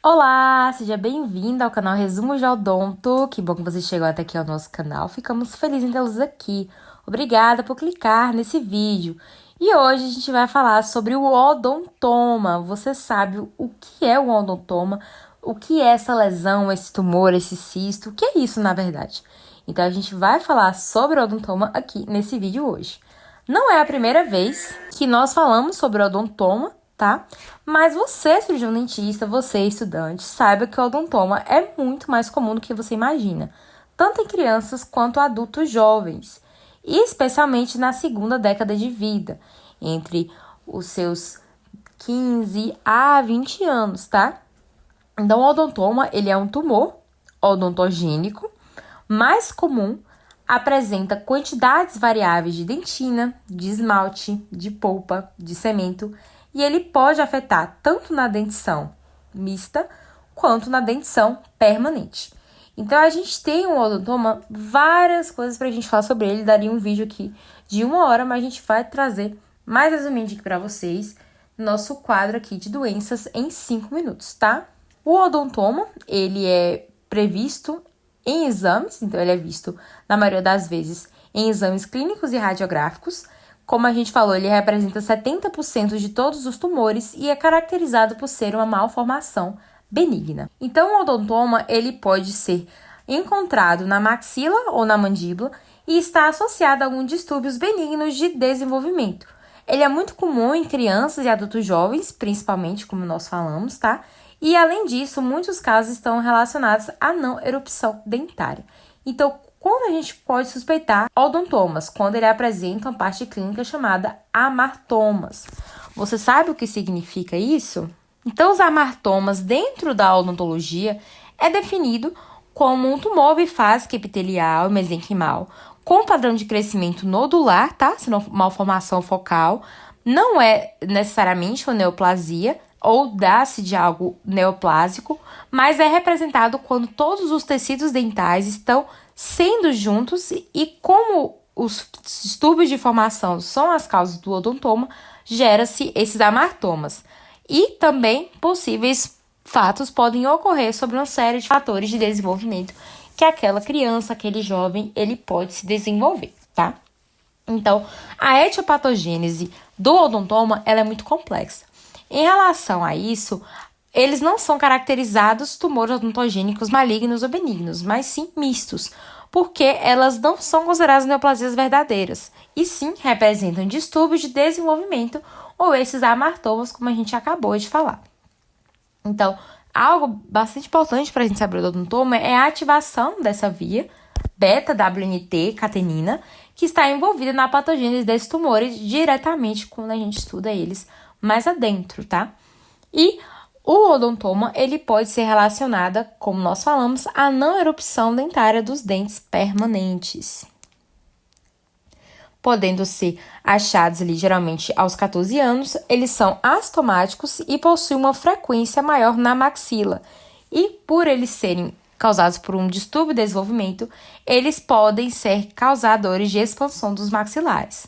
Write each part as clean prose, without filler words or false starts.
Olá, seja bem-vindo ao canal Resumo de Odonto. Que bom que você chegou até aqui ao nosso canal. Ficamos felizes em tê-los aqui. Obrigada por clicar nesse vídeo. E hoje a gente vai falar sobre o odontoma. Você sabe o que é o odontoma? O que é essa lesão, esse tumor, esse cisto? O que é isso, na verdade? Então a gente vai falar sobre o odontoma aqui nesse vídeo hoje. Não é a primeira vez que nós falamos sobre o odontoma, tá? Mas você, cirurgião dentista, você, estudante, saiba que o odontoma é muito mais comum do que você imagina, tanto em crianças quanto adultos jovens, e especialmente na segunda década de vida, entre os seus 15 a 20 anos, tá? Então, o odontoma, ele é um tumor odontogênico mais comum, apresenta quantidades variáveis de dentina, de esmalte, de polpa, de cemento, e ele pode afetar tanto na dentição mista quanto na dentição permanente. Então, a gente tem um odontoma, várias coisas pra gente falar sobre ele. Daria um vídeo aqui de 1 hora, mas a gente vai trazer mais resumidamente aqui pra vocês nosso quadro aqui de doenças em 5 minutos, tá? O odontoma, ele é previsto em exames, então ele é visto, na maioria das vezes, em exames clínicos e radiográficos. Como a gente falou, ele representa 70% de todos os tumores e é caracterizado por ser uma malformação benigna. Então, o odontoma, ele pode ser encontrado na maxila ou na mandíbula e está associado a alguns distúrbios benignos de desenvolvimento. Ele é muito comum em crianças e adultos jovens, principalmente, como nós falamos, tá? E, além disso, muitos casos estão relacionados à não erupção dentária. Então, quando a gente pode suspeitar odontomas? Quando ele apresenta uma parte clínica chamada amartomas. Você sabe o que significa isso? Então, os amartomas dentro da odontologia é definido como um tumor bifásico epitelial e mesenquimal com padrão de crescimento nodular, tá? Se não malformação focal, não é necessariamente uma neoplasia ou dá-se de algo neoplásico, mas é representado quando todos os tecidos dentais estão sendo juntos e como os distúrbios de formação são as causas do odontoma, gera-se esses amartomas. E também possíveis fatos podem ocorrer sobre uma série de fatores de desenvolvimento que aquela criança, aquele jovem, ele pode se desenvolver, tá? Então, a etiopatogênese do odontoma, ela é muito complexa. Em relação a isso, eles não são caracterizados tumores odontogênicos malignos ou benignos, mas sim mistos, porque elas não são consideradas neoplasias verdadeiras, e sim representam distúrbios de desenvolvimento ou esses amartomas, como a gente acabou de falar. Então, algo bastante importante para a gente saber do odontoma é a ativação dessa via beta-WNT-catenina, que está envolvida na patogênese desses tumores diretamente quando a gente estuda eles mais adentro, tá? E o odontoma, ele pode ser relacionado, como nós falamos, à não erupção dentária dos dentes permanentes, podendo ser achados ali geralmente aos 14 anos. Eles são assintomáticos e possuem uma frequência maior na maxila. E por eles serem causados por um distúrbio de desenvolvimento, eles podem ser causadores de expansão dos maxilares.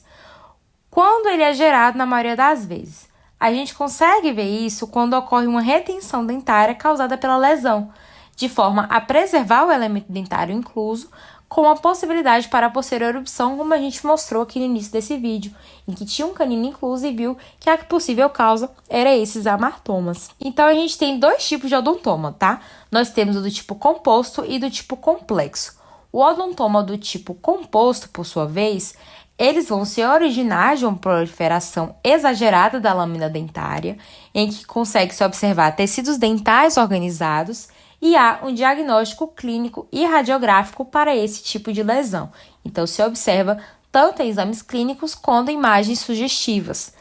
Quando ele é gerado, na maioria das vezes, a gente consegue ver isso quando ocorre uma retenção dentária causada pela lesão, de forma a preservar o elemento dentário incluso, com a possibilidade para a posterior erupção, como a gente mostrou aqui no início desse vídeo, em que tinha um canino incluso e viu que a possível causa era esses amartomas. Então, a gente tem dois tipos de odontoma, tá? Nós temos o do tipo composto e do tipo complexo. O odontoma do tipo composto, por sua vez, eles vão se originar de uma proliferação exagerada da lâmina dentária, em que consegue-se observar tecidos dentais organizados, e há um diagnóstico clínico e radiográfico para esse tipo de lesão. Então, se observa tanto em exames clínicos quanto em imagens sugestivas.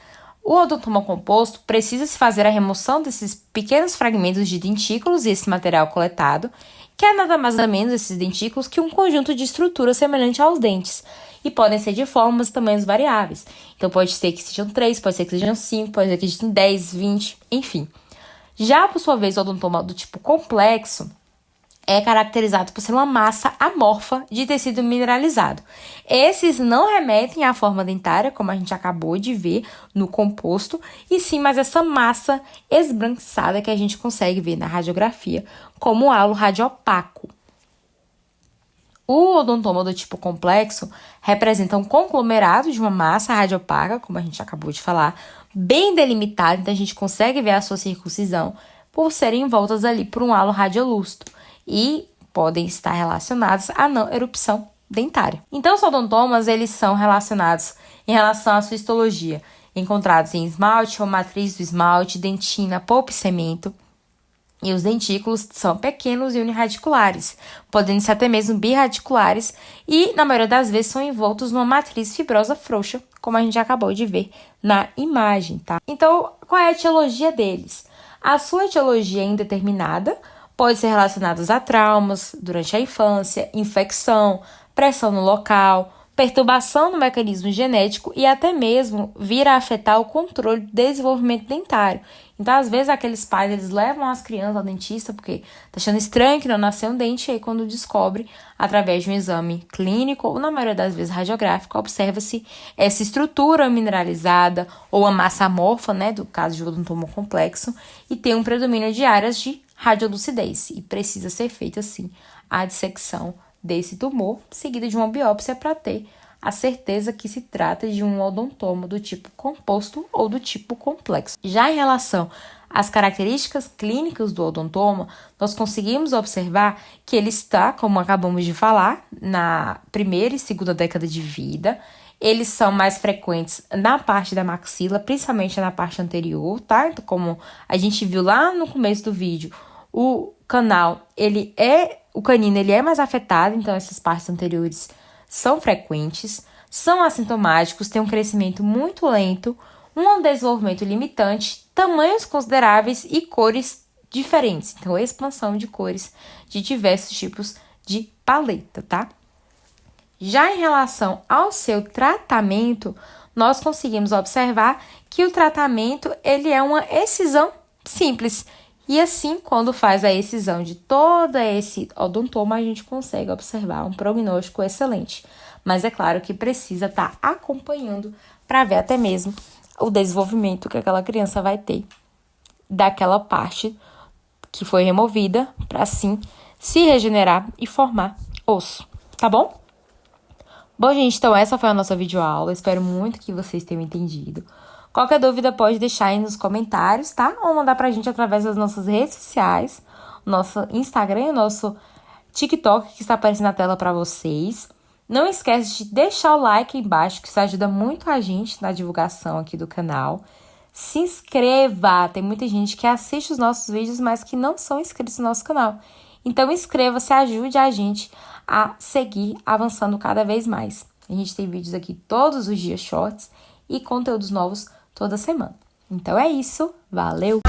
O odontoma composto precisa se fazer a remoção desses pequenos fragmentos de dentículos e esse material coletado, que é nada mais nada menos esses dentículos que um conjunto de estrutura semelhante aos dentes, e podem ser de formas e tamanhos variáveis. Então, pode ser que sejam 3, pode ser que sejam 5, pode ser que sejam 10, 20, enfim. Já, por sua vez, o odontoma do tipo complexo, é caracterizado por ser uma massa amorfa de tecido mineralizado. Esses não remetem à forma dentária, como a gente acabou de ver no composto, e sim mais essa massa esbranquiçada que a gente consegue ver na radiografia como halo radiopaco. O odontoma do tipo complexo representa um conglomerado de uma massa radiopaca, como a gente acabou de falar, bem delimitado, então a gente consegue ver a sua circuncisão por serem envoltas ali por um halo radiolúcido e podem estar relacionados à não erupção dentária. Então, os odontomas, eles são relacionados em relação à sua histologia, encontrados em esmalte ou matriz do esmalte, dentina, polpa e cemento. E os dentículos são pequenos e unirradiculares, podendo ser até mesmo birradiculares e, na maioria das vezes, são envoltos numa matriz fibrosa frouxa, como a gente acabou de ver na imagem, tá? Então, qual é a etiologia deles? A sua etiologia é indeterminada, pode ser relacionada a traumas durante a infância, infecção, pressão no local, perturbação no mecanismo genético e até mesmo vir a afetar o controle do desenvolvimento dentário. Então, às vezes, aqueles pais, eles levam as crianças ao dentista porque tá achando estranho que não nasceu um dente, e aí quando descobre, através de um exame clínico ou, na maioria das vezes, radiográfico, observa-se essa estrutura mineralizada ou a massa amorfa, né, do caso de odontoma complexo, e tem um predomínio de áreas de radiolucidez e precisa ser feita, sim, a dissecção desse tumor, seguida de uma biópsia para ter a certeza que se trata de um odontoma do tipo composto ou do tipo complexo. Já em relação às características clínicas do odontoma, nós conseguimos observar que ele está, como acabamos de falar, na primeira e segunda década de vida. Eles são mais frequentes na parte da maxila, principalmente na parte anterior, tá? Então, como a gente viu lá no começo do vídeo, o canino ele é mais afetado, então essas partes anteriores são frequentes, são assintomáticos, têm um crescimento muito lento, um desenvolvimento limitante, tamanhos consideráveis e cores diferentes. Então, expansão de cores de diversos tipos de paleta, tá? Já em relação ao seu tratamento, nós conseguimos observar que o tratamento ele é uma excisão simples. E assim, quando faz a excisão de todo esse odontoma, a gente consegue observar um prognóstico excelente. Mas é claro que precisa estar acompanhando para ver até mesmo o desenvolvimento que aquela criança vai ter daquela parte que foi removida para assim se regenerar e formar osso, tá bom? Bom, gente, então essa foi a nossa videoaula. Espero muito que vocês tenham entendido. Qualquer dúvida pode deixar aí nos comentários, tá? Ou mandar pra gente através das nossas redes sociais, nosso Instagram e nosso TikTok que está aparecendo na tela pra vocês. Não esquece de deixar o like aí embaixo, que isso ajuda muito a gente na divulgação aqui do canal. Se inscreva! Tem muita gente que assiste os nossos vídeos, mas que não são inscritos no nosso canal. Então inscreva-se, ajude a gente a seguir avançando cada vez mais. A gente tem vídeos aqui todos os dias, shorts, e conteúdos novos toda semana. Então é isso, valeu!